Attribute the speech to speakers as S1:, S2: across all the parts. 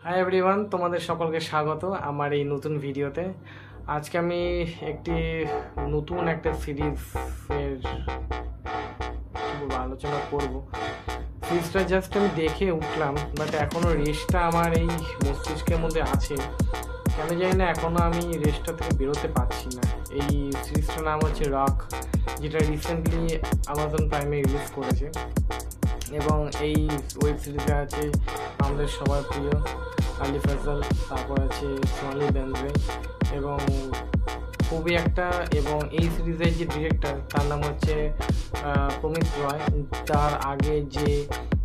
S1: Hi everyone, তোমাদের সকলকে স্বাগত আমার এই নতুন ভিডিওতে। আজকে আমি একটি নতুন একটা সিরিজের আলোচনা করব। সিরিজটা জাস্ট আমি দেখে উঠলাম, বাট এখনও রেসটা আমার এই মস্তিষ্কের মধ্যে আছে। কেন জানি না এখনও আমি রেসটা থেকে বেরোতে পারছি না। এই সিরিজটার নাম হচ্ছে রক, যেটা রিসেন্টলি আমাজন প্রাইমে রিলিজ করেছে। এবং এই ওয়েব সিরিজে আছে আমাদের সবার প্রিয় আলি ফজল, তারপর আছে সোনালি বেন্দ্রে এবং খুবই একটা, এবং এই সিরিজের যে ডিরেক্টর তার নাম হচ্ছে প্রমিত রয়। তার আগে যে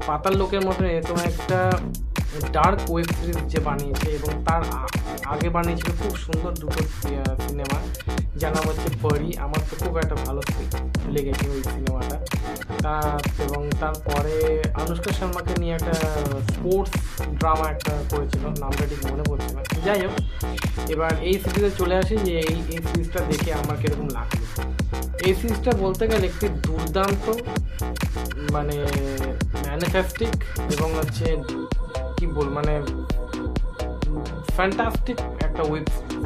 S1: পাতাল লোকের মতন এরকম একটা ডার্ক ওয়েব সিরিজ যে বানিয়েছে, এবং তার আগে বানিয়েছিল খুব সুন্দর দুটো সিনেমা, যার নাম হচ্ছে পরি। আমার তো খুব একটা ভালো লেগেছে ওই সিনেমাটা। এবং তারপরে অনুষ্কা শর্মাকে নিয়ে একটা স্পোর্টস ড্রামা একটা করেছিল, নামটা ঠিক মনে পড়ছে না। যাই হোক, এবার এই সিরিজে চলে আসি যে এই সিরিজটা দেখে আমার কীরকম লাগলো। এই সিরিজটা বলতে গেলে একটি দুর্দান্ত, মানে ম্যানিফেস্টিক এবং হচ্ছে কি বল, মানে ফ্যান্টাস্টিক একটা ওয়েব সিরিজ।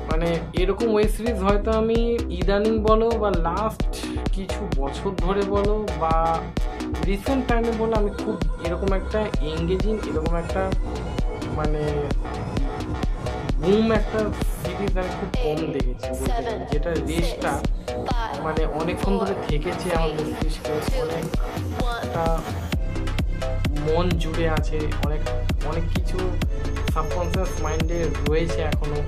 S1: মানে এরকম ওয়েব সিরিজ হয়তো আমি ইদানিং বলো বা লাস্ট কিছু বছর ধরে বলো বা রিসেন্ট টাইমে বলো, আমি খুব এরকম একটা এঙ্গেজিং, এরকম একটা মানে বুম একটা সিরিজ আমি খুব কম দেখেছি বলতে গেলে, যেটা রেসটা মানে অনেকক্ষণ ধরে থেকেছে আমার মস্তিষ্কে, অনেকটা মন জুড়ে আছে, অনেক কিছু সাবকনসিয়াস মাইন্ডে রয়েছে এখনও,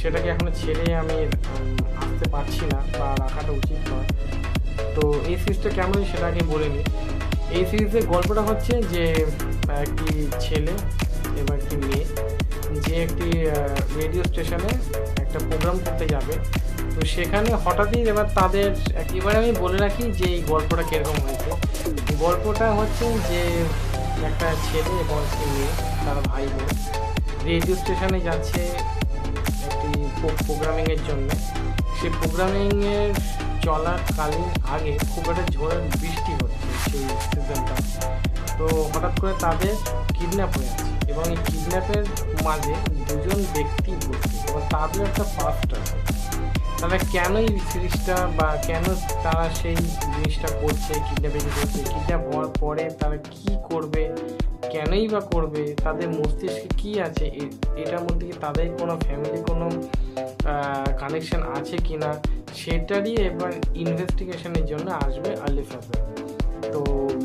S1: সেটাকে এখনও ছেড়ে আমি আসতে পারছি না বা রাখাটা উচিত নয়। তো এই সিরিজটা কেমন সেটাকে বলে নিই। এই সিরিজের গল্পটা হচ্ছে যে একটি ছেলে এবং একটি মেয়ে, যে একটি রেডিও স্টেশনে একটা প্রোগ্রাম করতে যাবে। তো সেখানে হঠাৎই এবার তাদের, এবার আমি বলে রাখি যে এই গল্পটা কীরকম হয়েছে। গল্পটা হচ্ছে যে একটা ছেলে এবং একটি মেয়ে, তারা ভাই বোন, রেডিও স্টেশনে যাচ্ছে একটি প্রোগ্রামিংয়ের জন্য। সেই প্রোগ্রামিংয়ের চলাকালীন আগে খুব একটা ঝড়ের বৃষ্টি হচ্ছে সেই সিজনটা। তো হঠাৎ করে তাদের কিডন্যাপ হয়ে আছে, এবং এই কিডন্যাপের মাঝে দুজন ব্যক্তি ঘটছে এবং তাদের একটা পাস্ট আছে। তারা কেন এই সিরিজটা বা কেন তারা সেই জিনিসটা করছে, কিডন্যাপিং করছে, কিডন্যাপ হওয়ার পরে তারা কি করবে, কেনই বা করবে, তাদের মস্তিষ্কে কি আছে, এটার মধ্যে কি তাদের কোনো ফ্যামিলি কোনো কানেকশন আছে কি না, সেটারই এবার ইনভেস্টিগেশনের জন্য আসবে আলি ফজল। তো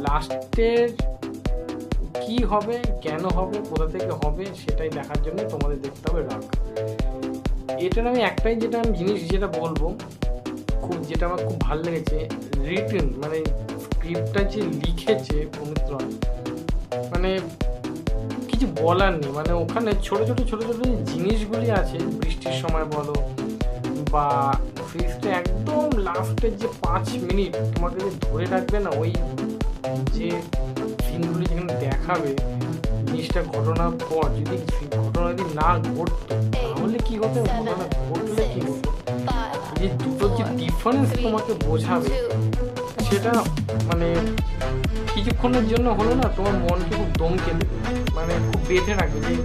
S1: লাস্টের কি হবে, কেন হবে, কোথা থেকে হবে, সেটাই দেখার জন্য তোমাদের দেখতে হবে রক। এটার আমি একটাই জিনিস যেটা বলবো, যেটা আমার খুব ভালো লেগেছে, রিটেন মানে স্ক্রিপ্টটা যে লিখেছে প্রমিত রয়, মানে কিছু বলার নেই। মানে ওখানে ছোট ছোট জিনিসগুলি আছে, বৃষ্টির সময় বলো বা সিরিজটা একদম লাস্টের যে 5 মিনিট তোমাকে যে ধরে রাখবে না, ওই যে সিনগুলি যেখানে দেখাবে জিনিসটা ঘটনার পর, যদি ঘটনা যদি না ঘটতো তাহলে কি হতো, ঘটনা ঘটলে কি হতো, যে দুটোর যে ডিফারেন্স তোমাকে বোঝাবে, সেটা মানে কিছুক্ষণের জন্য হলো না, তোমার মনকে খুব দমকে দেবে, মানে খুব বেঁধে রাখবে যে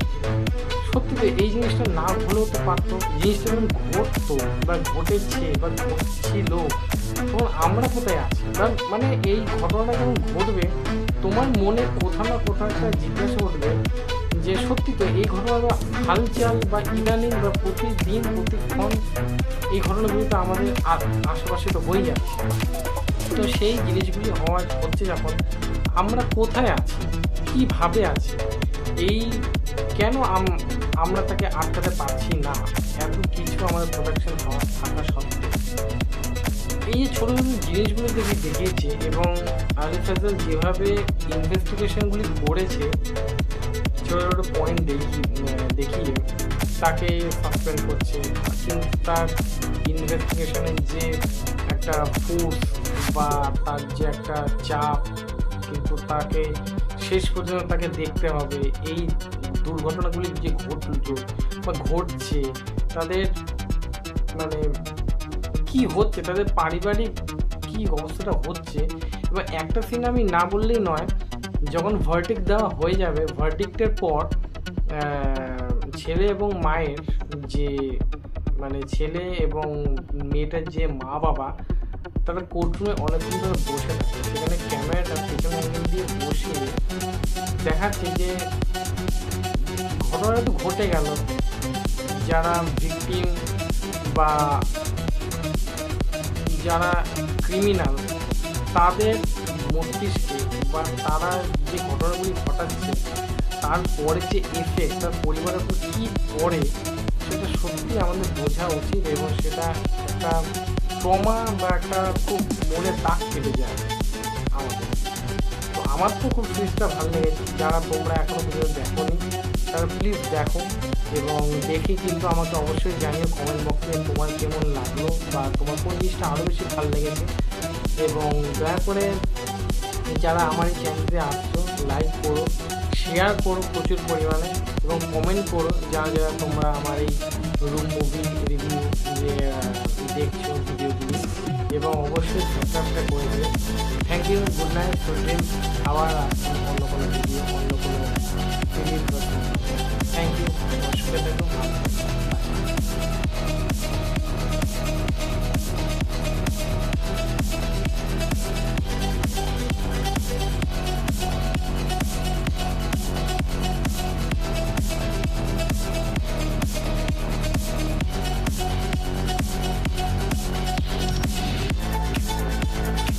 S1: সত্যি তো এই জিনিসটা না হলেও তো পারতো, জিনিসটা যখন ঘটতো বা ঘটেছে বা ঘটছিল, তখন আমরা কোথায় আছি, মানে এই ঘটনাটা যখন ঘটবে তোমার মনে কোথাও না কোথাও একটা জিজ্ঞাসা উঠবে যে সত্যি তো এই ঘটনাটা হালচাল বা ইদানিং বা প্রতিদিন প্রতিক্ষণ এই ঘটনাগুলি তো আমাদের আশেপাশে তো হয়ে যাচ্ছে। তো সেই জিনিসগুলি হচ্ছে যখন, আমরা কোথায় আছি, কীভাবে আছি, এই কেন আমরা তাকে আটকাতে পারছি না, এত কিছু আমাদের প্রোটেকশন থাকা সত্ত্বেও। এই যে ছোটো ছোটো জিনিসগুলো দেখিয়েছে, এবং আলি ফজল যেভাবে ইনভেস্টিগেশনগুলি করেছে, ছোটো ছোটো পয়েন্ট দেখিয়ে তাকে সাসপেন্ড করছে, কিন্তু তার ইনভেস্টিগেশনের যে একটা ফোর্স বা তার যে একটা চাপ, কিন্তু তাকে শেষ পর্যন্ত তাকে দেখতে হবে এই দুর্ঘটনাগুলি যে ঘটল বা ঘটছে, তাদের মানে কি হচ্ছে, তাদের পারিবারিক কি অবস্থাটা হচ্ছে। এবার একটা সিন আমি না বললেই নয়, যখন ভার্ডিক্ট দেওয়া হয়ে যাবে, ভার্ডিক্টের পর ছেলে এবং মায়ের যে মানে ছেলে এবং মেয়েটার যে মা বাবা তারা কোর্টরুমে অনেকক্ষণ ধরে বসে থাকে। সেখানে ক্যামেরাটা পেছনে অ্যাঙ্গেল দিয়ে বসে দেখাচ্ছে যে ঘটনাটা তো ঘটে গেল, যারা ভিকটিম বা যারা ক্রিমিনাল তাদের মস্তিষ্কে বা তারা যে ঘটনাগুলি ঘটাচ্ছে তারপরে যে এফেক্ট তার পরিবারের উপর কী পড়ে সেটা সত্যি আমাদের বোঝা উচিত, এবং সেটা একটা ট্রমা বা একটা খুব মনে দাগ কেটে যায় আমাদের। তো আমার তো খুব সিরিজটা ভালো লেগেছে। যারা তোমরা এখনও পর্যন্ত দেখোনি তারা প্লিজ দেখো, এবং দেখে কিন্তু আমাকে অবশ্যই জানিও কমেন্ট বক্সে তোমার কেমন লাগলো বা তোমার কোন জিনিসটা আরও বেশি ভালো লেগেছে। এবং দয়া করে যারা আমার এই চ্যানেলে আসছো লাইক করো, শেয়ার করো প্রচুর পরিমাণে, এবং কমেন্ট করো যারা যারা তোমরা আমার এই রুম মুভি রিভিউ যে দেখছো ভিডিওগুলি, এবং অবশ্যই সাবস্ক্রাইবটা করে দিও। থ্যাংক ইউ, গুড নাইট, আবার অন্য কোনো ভিডিও